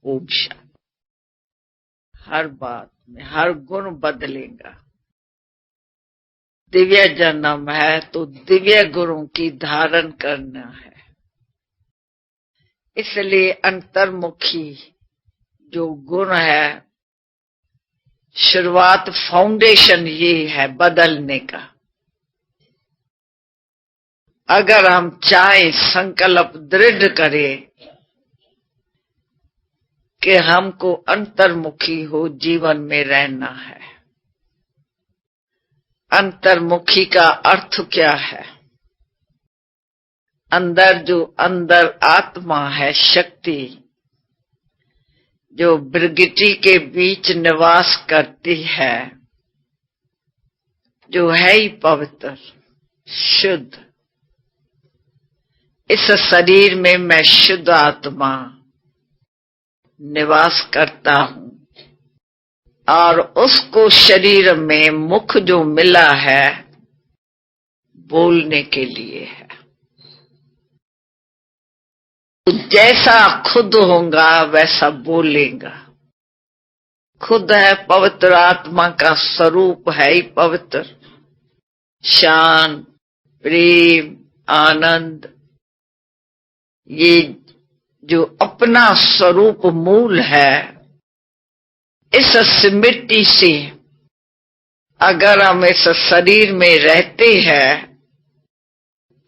ओम शांति। हर बात में हर गुण बदलेगा। दिव्य जन्म है तो दिव्य गुणों की धारण करना है। इसलिए अंतर्मुखी जो गुण है, शुरुआत फाउंडेशन ये है बदलने का। अगर हम चाहे संकल्प दृढ़ करें कि हमको अंतर्मुखी हो जीवन में रहना है। अंतर्मुखी का अर्थ क्या है? अंदर आत्मा है, शक्ति जो प्रकृति के बीच निवास करती है, जो है ही पवित्र शुद्ध। इस शरीर में मैं शुद्ध आत्मा निवास करता हूं और उसको शरीर में मुख जो मिला है बोलने के लिए है। तो जैसा खुद होगा वैसा बोलेगा। खुद है पवित्र, आत्मा का स्वरूप है ही पवित्र, शांत, प्रेम, आनंद। ये जो अपना स्वरूप मूल है, इस स्मृति से अगर हम इस शरीर में रहते हैं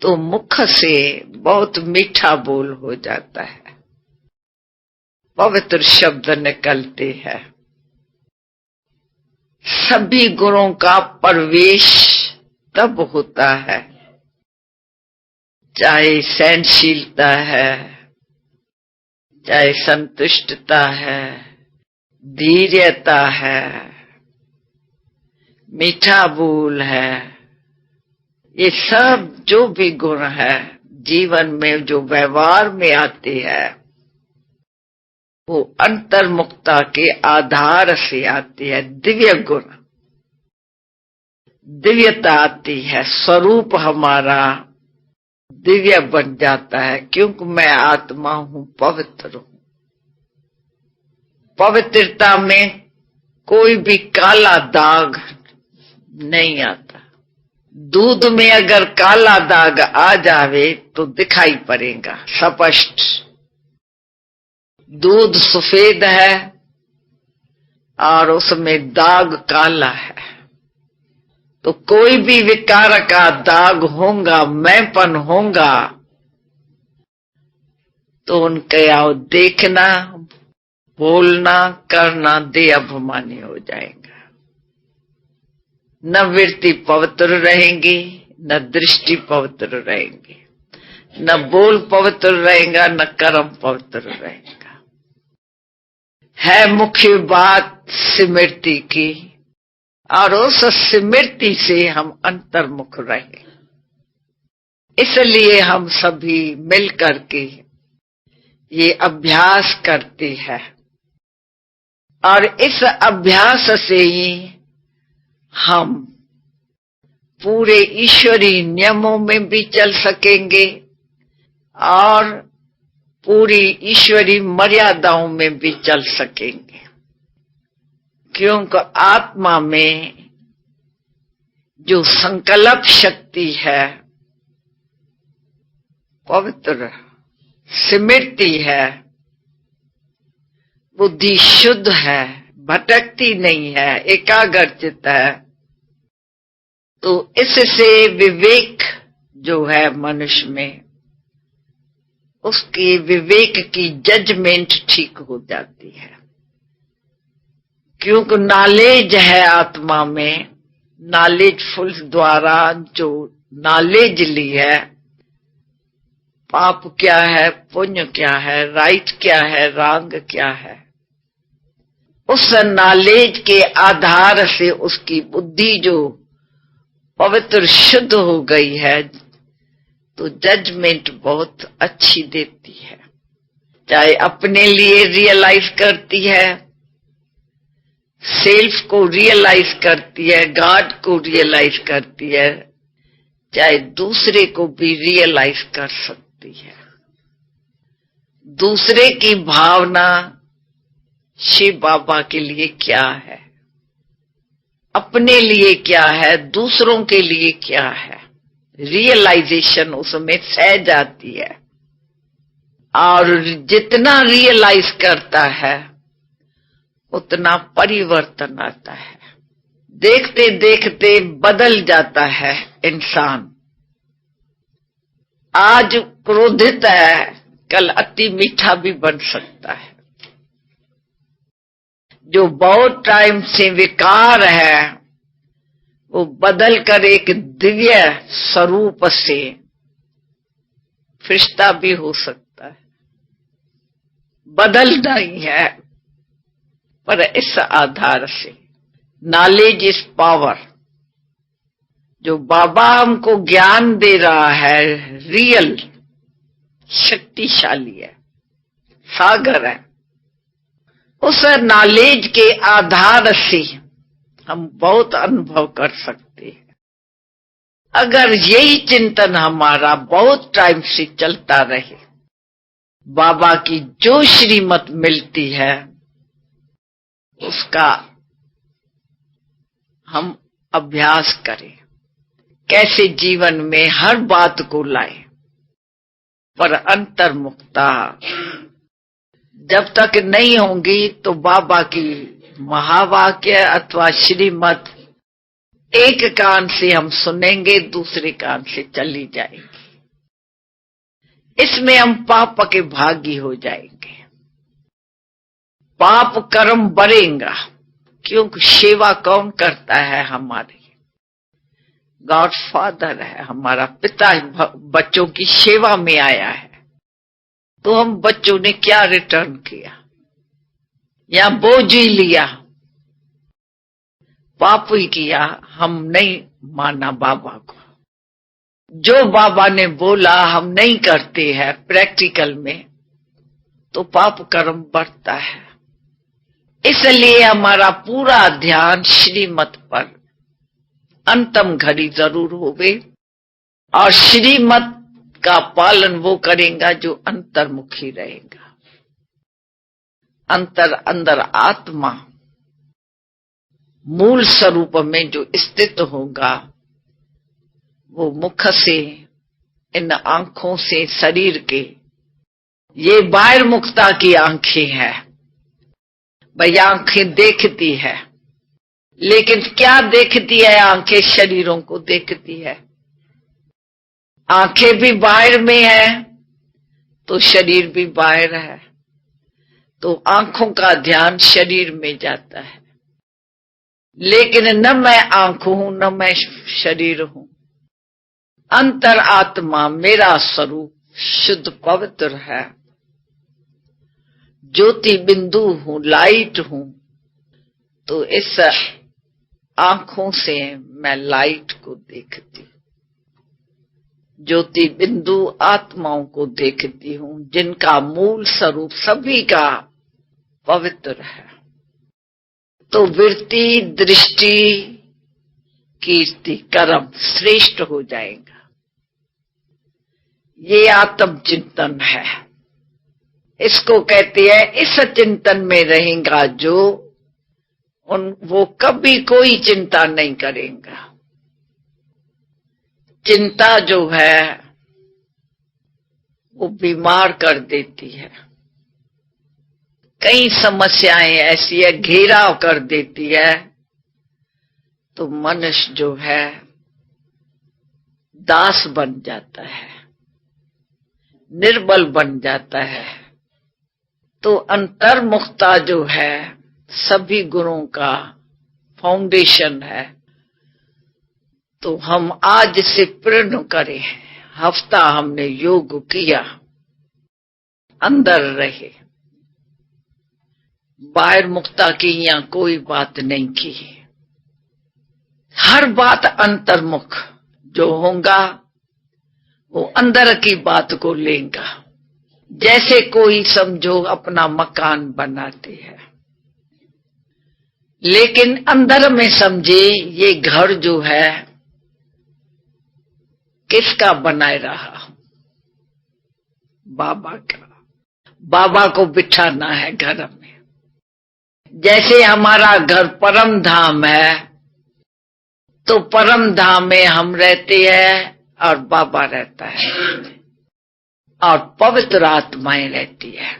तो मुख से बहुत मीठा बोल हो जाता है, पवित्र शब्द निकलते हैं। सभी गुणों का प्रवेश तब होता है, चाहे सहनशीलता है, चाहे संतुष्टता है, धैर्यता है, मीठा बोल है। ये सब जो भी गुण है जीवन में जो व्यवहार में आते हैं वो अंतर्मुखता के आधार से आती है। दिव्य गुण, दिव्यता आती है, स्वरूप हमारा दिव्य बन जाता है क्योंकि मैं आत्मा हूं, पवित्र हूं। पवित्रता में कोई भी काला दाग नहीं आता। दूध में अगर काला दाग आ जावे तो दिखाई पड़ेगा स्पष्ट। दूध सफेद है और उसमें दाग काला है, तो कोई भी विकार का दाग होगा, मैंपन होगा, तो उनके आओ देखना, बोलना, करना दे अभिमानी हो जाएगा। न वृत्ति पवित्र रहेंगी, न दृष्टि पवित्र रहेंगी, न बोल पवित्र रहेगा, न कर्म पवित्र रहेगा। है मुख्य बात स्मृति की, और उस स्मृति से हम अंतर्मुख रहे। इसलिए हम सभी मिलकर के ये अभ्यास करते हैं और इस अभ्यास से ही हम पूरे ईश्वरीय नियमों में भी चल सकेंगे और पूरी ईश्वरीय मर्यादाओं में भी चल सकेंगे, क्योंकि आत्मा में जो संकल्प शक्ति है, पवित्र स्मृति है, बुद्धि शुद्ध है, भटकती नहीं है, एकाग्रचित है। तो इससे विवेक जो है मनुष्य में, उसकी विवेक की जजमेंट ठीक हो जाती है, क्योंकि नॉलेज है आत्मा में। नॉलेजफुल द्वारा जो नॉलेज ली है, पाप क्या है, पुण्य क्या है, राइट क्या है, रॉन्ग क्या है, उस नॉलेज के आधार से उसकी बुद्धि जो पवित्र शुद्ध हो गई है तो जजमेंट बहुत अच्छी देती है। चाहे अपने लिए रियलाइज करती है, सेल्फ को रियलाइज करती है, गॉड को रियलाइज करती है, चाहे दूसरे को भी रियलाइज कर सकती है। दूसरे की भावना शिव बाबा के लिए क्या है, अपने लिए क्या है, दूसरों के लिए क्या है, रियलाइजेशन उसमें सहज आती है। और जितना रियलाइज करता है उतना परिवर्तन आता है। देखते देखते बदल जाता है इंसान। आज क्रोधित है, कल अति मीठा भी बन सकता है। जो बहुत टाइम से विकार है वो बदल कर एक दिव्य स्वरूप से फरिश्ता भी हो सकता है। बदलना ही है, पर इस आधार से नॉलेज इज पावर। जो बाबा हमको ज्ञान दे रहा है रियल शक्तिशाली है, सागर है। उस नॉलेज के आधार से हम बहुत अनुभव कर सकते हैं। अगर यही चिंतन हमारा बहुत टाइम से चलता रहे, बाबा की जो श्रीमत मिलती है उसका हम अभ्यास करें, कैसे जीवन में हर बात को लाएं। पर अंतर्मुखता जब तक नहीं होंगी तो बाबा की महावाक्य अथवा श्रीमत एक कान से हम सुनेंगे, दूसरे कान से चली जाएगी। इसमें हम पाप के भागी हो जाएंगे, पाप कर्म बढ़ेगा। क्योंकि सेवा कौन करता है? हमारी गॉड फादर है, हमारा पिता बच्चों की सेवा में आया है। तो हम बच्चों ने क्या रिटर्न किया? या बोझ ही लिया, पाप ही किया। हम नहीं माना बाबा को, जो बाबा ने बोला हम नहीं करते हैं प्रैक्टिकल में, तो पाप कर्म बढ़ता है। इसलिए हमारा पूरा ध्यान श्रीमत पर अंतम घड़ी जरूर होवे, और श्रीमत का पालन वो करेगा जो अंतर्मुखी रहेगा। अंदर आत्मा मूल स्वरूप में जो स्थित होगा, वो मुख से, इन आंखों से, शरीर के, ये बाहिर्मुखता की आंखें हैं। भाई आंखें देखती है, लेकिन क्या देखती है? आंखें शरीरों को देखती है। आंखें भी बाहर में है तो शरीर भी बाहर है, तो आंखों का ध्यान शरीर में जाता है। लेकिन न मैं आंख हूं न मैं शरीर हूं। अंतर आत्मा मेरा स्वरूप शुद्ध पवित्र है, ज्योति बिंदु हूं, लाइट हूं। तो इस आंखों से मैं लाइट को देखती हूं, ज्योति बिंदु आत्माओं को देखती हूं, जिनका मूल स्वरूप सभी का पवित्र है। तो वृत्ति, दृष्टि, कीर्ति, कर्म श्रेष्ठ हो जाएगा। ये आत्म चिंतन है, इसको कहते हैं। इस चिंतन में रहेगा जो वो कभी कोई चिंता नहीं करेगा। चिंता जो है वो बीमार कर देती है। कई समस्याएं ऐसी है, घेराव कर देती है। तो मनुष्य जो है दास बन जाता है, निर्बल बन जाता है। तो अंतर्मुखता जो है सभी गुणों का फाउंडेशन है। तो हम आज से प्रण करें, हफ्ता हमने योग किया, अंदर रहे, बाहर मुक्ता की या कोई बात नहीं की। हर बात अंतर्मुख जो होगा वो अंदर की बात को लेगा। जैसे कोई समझो अपना मकान बनाते हैं, लेकिन अंदर में समझे ये घर जो है किसका बनाए रहा? बाबा का। बाबा को बिठाना है घर में। जैसे हमारा घर परम धाम है, तो परम धाम में हम रहते हैं और बाबा रहता है और पवित्र आत्माएं रहती है।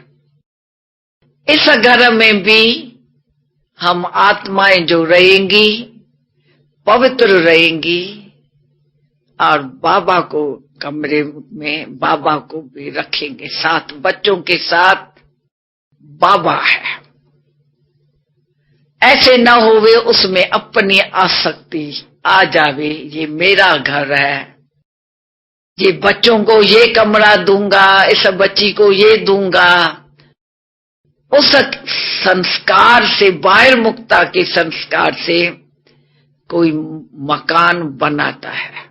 इस घर में भी हम आत्माएं जो रहेंगी, पवित्र रहेंगी, और बाबा को कमरे में बाबा को भी रखेंगे साथ, बच्चों के साथ बाबा है। ऐसे न होवे उसमें अपनी आसक्ति आ जावे, ये मेरा घर है, ये बच्चों को ये कमरा दूंगा, इस बच्ची को ये दूंगा। उस संस्कार से, बाहिर मुक्ता के संस्कार से कोई मकान बनाता है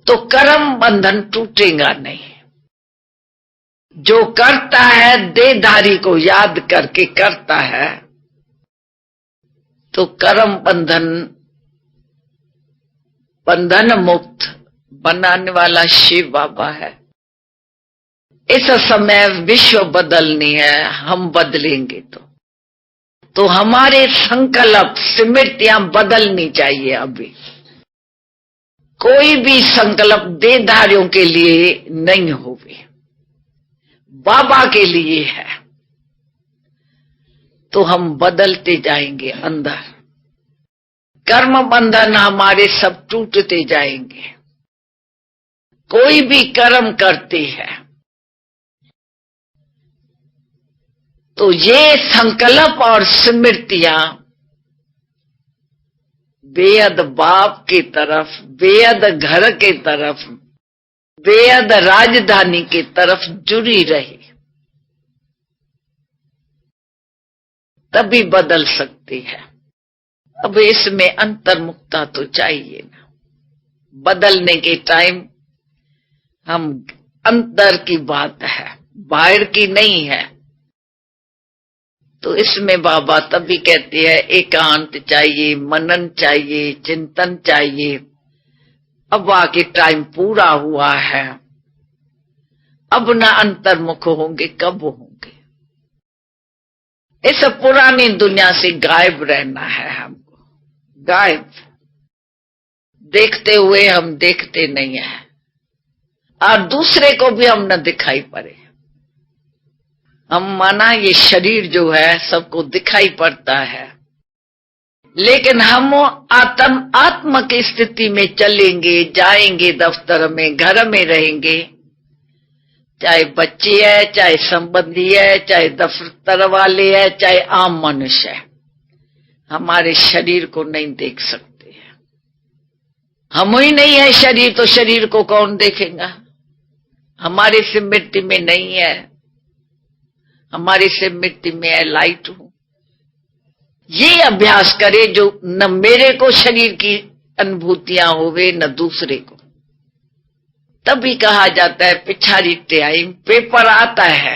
तो कर्म बंधन टूटेगा नहीं। जो करता है देहधारी को याद करके करता है तो कर्म बंधन मुक्त बनाने वाला शिव बाबा है। इस समय विश्व बदलनी है, हम बदलेंगे तो हमारे संकल्प स्मृतियां बदलनी चाहिए। अभी कोई भी संकल्प देहधारियों के लिए नहीं होवे, बाबा के लिए है। तो हम बदलते जाएंगे अंदर, कर्म बंधन हमारे सब टूटते जाएंगे। कोई भी कर्म करते हैं तो ये संकल्प और स्मृतियां बेहद बाप की तरफ, बेहद घर के तरफ, बेहद राजधानी की तरफ जुड़ी रही, तभी बदल सकती है। अब इसमें अंतर्मुक्ता तो चाहिए ना। बदलने के टाइम हम अंदर की बात है, बाहर की नहीं है। तो इसमें बाबा तभी कहते हैं एकांत चाहिए, मनन चाहिए, चिंतन चाहिए। अब आके टाइम पूरा हुआ है, अब ना अंतर्मुख होंगे, कब होंगे? इस पुरानी दुनिया से गायब रहना है हमको, गायब। देखते हुए हम देखते नहीं है और दूसरे को भी हम न दिखाई पड़े। हम माना ये शरीर जो है सबको दिखाई पड़ता है, लेकिन हम आत्म की स्थिति में चलेंगे, जाएंगे दफ्तर में, घर में रहेंगे, चाहे बच्चे है, चाहे संबंधी है, चाहे दफ्तर वाले है, चाहे आम मनुष्य है, हमारे शरीर को नहीं देख सकते हैं। हम ही नहीं है शरीर, तो शरीर को कौन देखेगा? हमारी स्मृति में नहीं है, हमारी स्मृति में है लाइट हूं। ये अभ्यास करे जो न मेरे को शरीर की अनुभूतियां होवे न दूसरे को। तभी कहा जाता है पिछाड़ी टाइम पेपर आता है,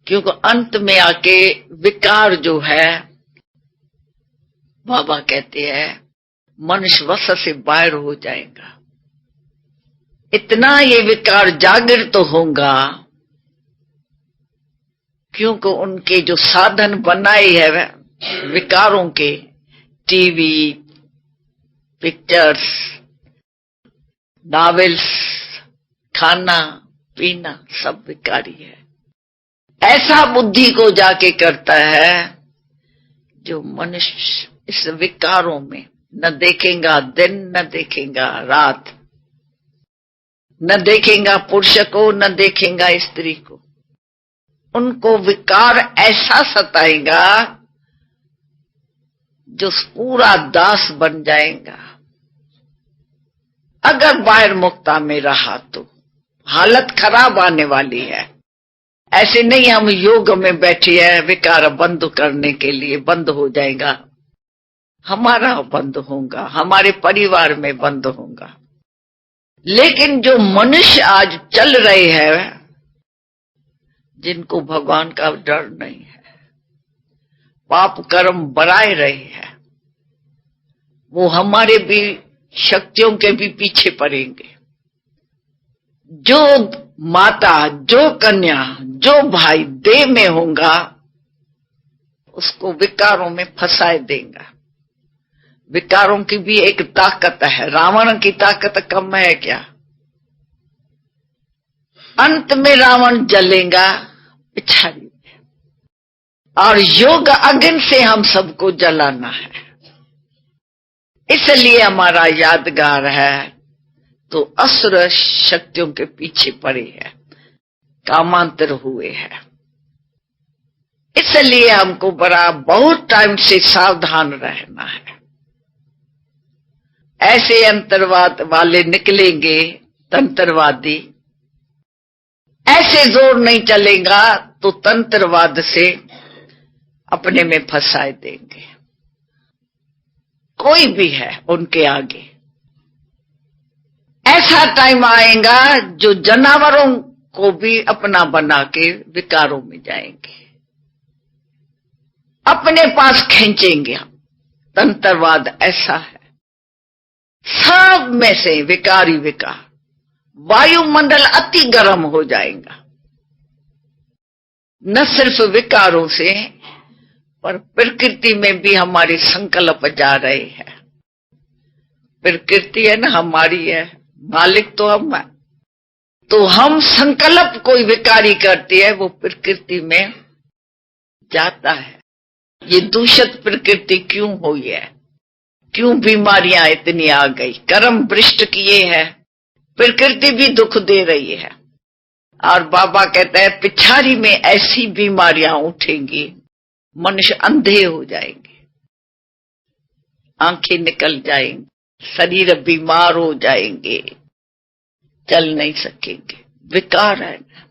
क्योंकि अंत में आके विकार जो है, बाबा कहते हैं मनुष्य वश से बाहर हो जाएगा। इतना ये विकार जागृत तो होगा क्योंकि उनके जो साधन बनाए है विकारों के, टीवी, पिक्चर्स, नॉवेल्स, खाना पीना, सब विकारी है। ऐसा बुद्धि को जाके करता है जो मनुष्य इस विकारों में न देखेगा दिन, न देखेगा रात, न देखेगा पुरुष को, न देखेगा स्त्री को। उनको विकार ऐसा सताएगा जो पूरा दास बन जाएगा। अगर बाहर मुक्ता में रहा तो हालत खराब आने वाली है। ऐसे नहीं हम योग में बैठे हैं विकार बंद करने के लिए, बंद हो जाएगा, हमारा बंद होगा, हमारे परिवार में बंद होगा। लेकिन जो मनुष्य आज चल रहे हैं, जिनको भगवान का डर नहीं है, पाप कर्म बढ़ाए रहे हैं, वो हमारे भी शक्तियों के भी पीछे पड़ेंगे। जो माता, जो कन्या, जो भाई देह में होगा उसको विकारों में फंसाए देगा। विकारों की भी एक ताकत है, रावण की ताकत कम है क्या? अंत में रावण जलेगा पिछाड़ी में, और योग अग्नि से हम सबको जलाना है। इसलिए हमारा यादगार है तो असुर शक्तियों के पीछे पड़े है, कामांतर हुए हैं। इसलिए हमको बड़ा बहुत टाइम से सावधान रहना है। ऐसे अंतरवाद वाले निकलेंगे तंत्रवादी, ऐसे जोर नहीं चलेगा तो तंत्रवाद से अपने में फंसाए देंगे। कोई भी है उनके आगे। ऐसा टाइम आएगा जो जानवरों को भी अपना बना के विकारों में जाएंगे, अपने पास खींचेंगे। तंत्रवाद ऐसा है, सब में से विकारी विकार। वायुमंडल अति गर्म हो जाएगा, न सिर्फ विकारों से पर प्रकृति में भी हमारे संकल्प जा रहे हैं। प्रकृति है ना हमारी है, मालिक तो हम है। तो हम संकल्प कोई विकारी करती है वो प्रकृति में जाता है। ये दूषित प्रकृति क्यों हुई है, क्यों बीमारियां इतनी आ गई? कर्म भ्रष्ट किए हैं, प्रकृति भी दुख दे रही है। और बाबा कहता है पिछाड़ी में ऐसी बीमारियां उठेंगी, मनुष्य अंधे हो जाएंगे, आंखें निकल जाएंगी, शरीर बीमार हो जाएंगे, चल नहीं सकेंगे। विकार है ना,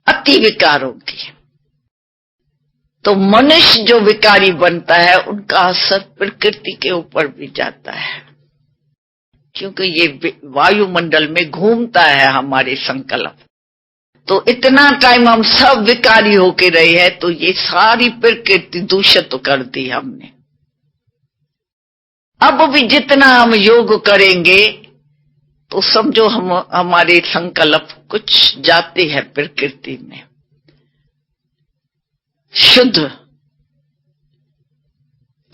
अति विकारों की। तो मनुष्य जो विकारी बनता है उनका असर प्रकृति के ऊपर भी जाता है, क्योंकि ये वायुमंडल में घूमता है हमारे संकल्प। तो इतना टाइम हम सब विकारी होके रहे हैं, तो ये सारी प्रकृति दूषित कर दी हमने। अब भी जितना हम योग करेंगे तो समझो हम हमारे संकल्प कुछ जाते हैं प्रकृति में शुद्ध,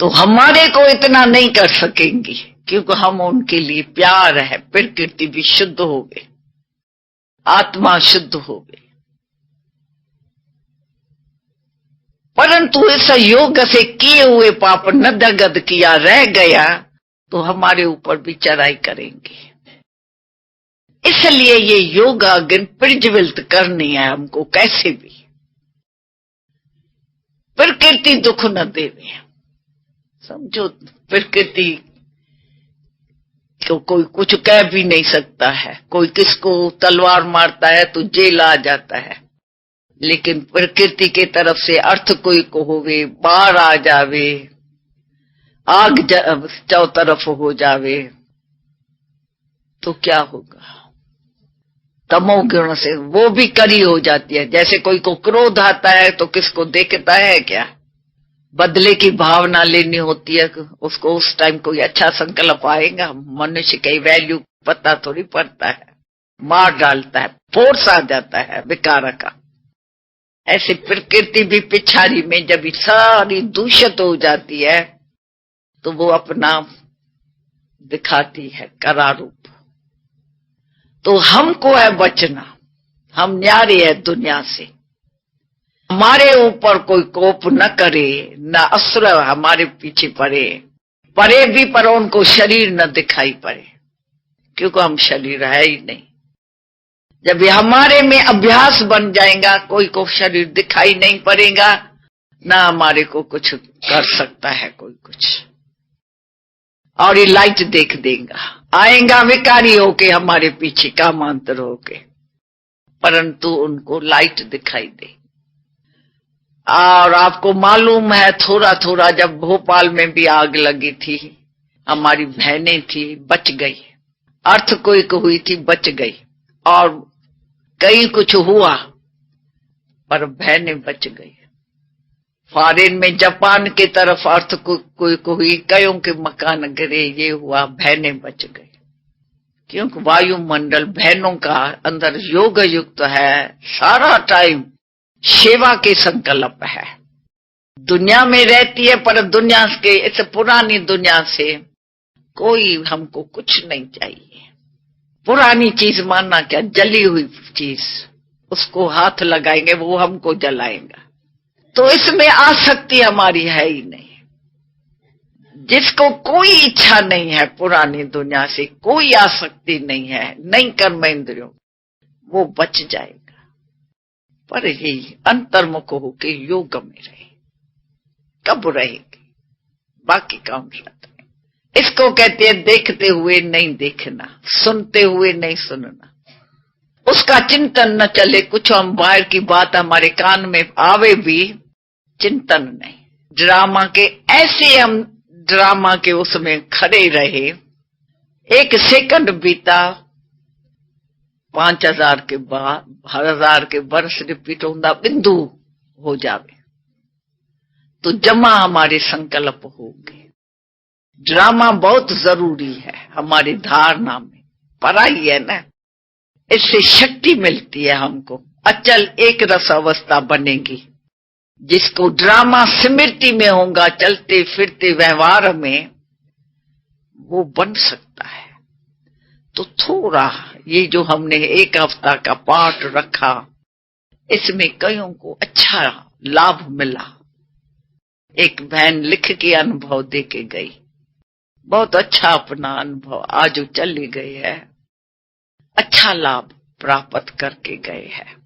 तो हमारे को इतना नहीं कर सकेंगी, क्योंकि हम उनके लिए प्यार है। प्रकृति भी शुद्ध हो गई, आत्मा शुद्ध हो गई। परंतु इस योग से किए हुए पाप न दगद किया रह गया तो हमारे ऊपर भी चढ़ाई करेंगे। इसलिए ये योग अग्नि प्रज्वलित करनी है हमको, कैसे भी प्रकृति दुख न देवे। समझो प्रकृति को कोई कुछ कह भी नहीं सकता है। कोई किसको तलवार मारता है तो जेल आ जाता है, लेकिन प्रकृति के तरफ से अर्थ कोई को होवे, बाढ़ आ जावे, आग चारों तरफ हो जावे तो क्या होगा? तमोगुण से वो भी करी हो जाती है। जैसे कोई को क्रोध आता है तो किसको देखता है क्या? बदले की भावना लेनी होती है उसको। उस टाइम कोई अच्छा संकल्प आएगा, मनुष्य की वैल्यू पता थोड़ी पड़ता है, मार डालता है, फोर्स आ जाता है विकार का। ऐसे प्रकृति भी पिछाड़ी में जब सारी दूषित हो जाती है तो वो अपना दिखाती है करारूप। तो हमको है बचना, हम न्यारे है दुनिया से। हमारे ऊपर कोई कोप न करे, न असुर हमारे पीछे पड़े भी पर उनको शरीर न दिखाई पड़े, क्योंकि हम शरीर है ही नहीं। जब ये हमारे में अभ्यास बन जाएगा, कोई को शरीर दिखाई नहीं पड़ेगा, ना हमारे को कुछ कर सकता है कोई कुछ। और ये लाइट देख देगा, आएगा विकारी होके हमारे पीछे कामांतर होके, परंतु उनको लाइट दिखाई दे। और आपको मालूम है थोड़ा थोड़ा जब भोपाल में भी आग लगी थी, हमारी बहनें थी बच गई, अर्थक्वेक हुई थी बच गई, और कहीं कुछ हुआ पर बहनें बच गई। फॉरेन में जापान के तरफ अर्थक्वेक हुई, कईयों के मकान गिरे, ये हुआ, बहनें बच गई। क्योंकि वायुमंडल बहनों का अंदर योग युक्त है, सारा टाइम सेवा के संकल्प है। दुनिया में रहती है पर दुनिया के, इस पुरानी दुनिया से कोई हमको कुछ नहीं चाहिए। पुरानी चीज मानना क्या, जली हुई चीज, उसको हाथ लगाएंगे वो हमको जलाएगा। तो इसमें आसक्ति हमारी है ही नहीं। जिसको कोई इच्छा नहीं है पुरानी दुनिया से, कोई आसक्ति नहीं है, नहीं कर्मेंद्रियों, वो बच जाएगा। पर यही अंतर्मुख होके योग में रहे। कब रहेगी, बाकी काम रहता है। इसको कहते हैं देखते हुए नहीं देखना, सुनते हुए नहीं सुनना। उसका चिंतन न चले, कुछ हम बाहर की बात हमारे कान में आवे भी, चिंतन नहीं। ड्रामा के ऐसे हम ड्रामा के उसमें खड़े रहे, 1 सेकंड बीता 5000 के बाद 1000 के वर्ष रिपीट होता बिंदु हो जावे तो जमा हमारे संकल्प होंगे। ड्रामा बहुत जरूरी है हमारी धारणा में, पढ़ाई है ना, इससे शक्ति मिलती है हमको। अचल एक रस अवस्था बनेगी। जिसको ड्रामा स्मृति में होगा, चलते फिरते व्यवहार में, वो बन सकता है। तो थोड़ा ये जो हमने 1 हफ्ता का पाठ रखा, इसमें कईयों को अच्छा लाभ मिला। एक बहन लिख के अनुभव दे के गई, बहुत अच्छा अपना अनुभव, आज वो चली गई है, अच्छा लाभ प्राप्त करके गए हैं।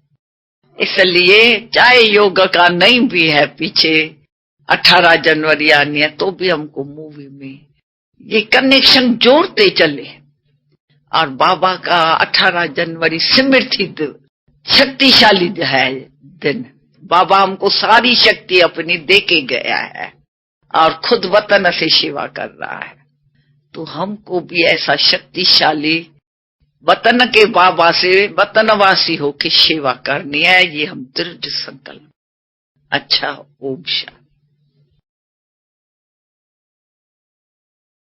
इसलिए चाहे योग का नहीं भी है, पीछे 18 जनवरी आनी है, तो भी हमको मूवी में ये कनेक्शन जोड़ते चले। और बाबा का 18 जनवरी स्मृति शक्तिशाली है दिन। बाबा हमको सारी शक्ति अपनी देके गया है और खुद वतन से सेवा कर रहा है। तो हमको भी ऐसा शक्तिशाली वतन के बाबा से वतनवासी होके सेवा करनी है, ये हम दृढ़ संकल्प। अच्छा, ओम शांति।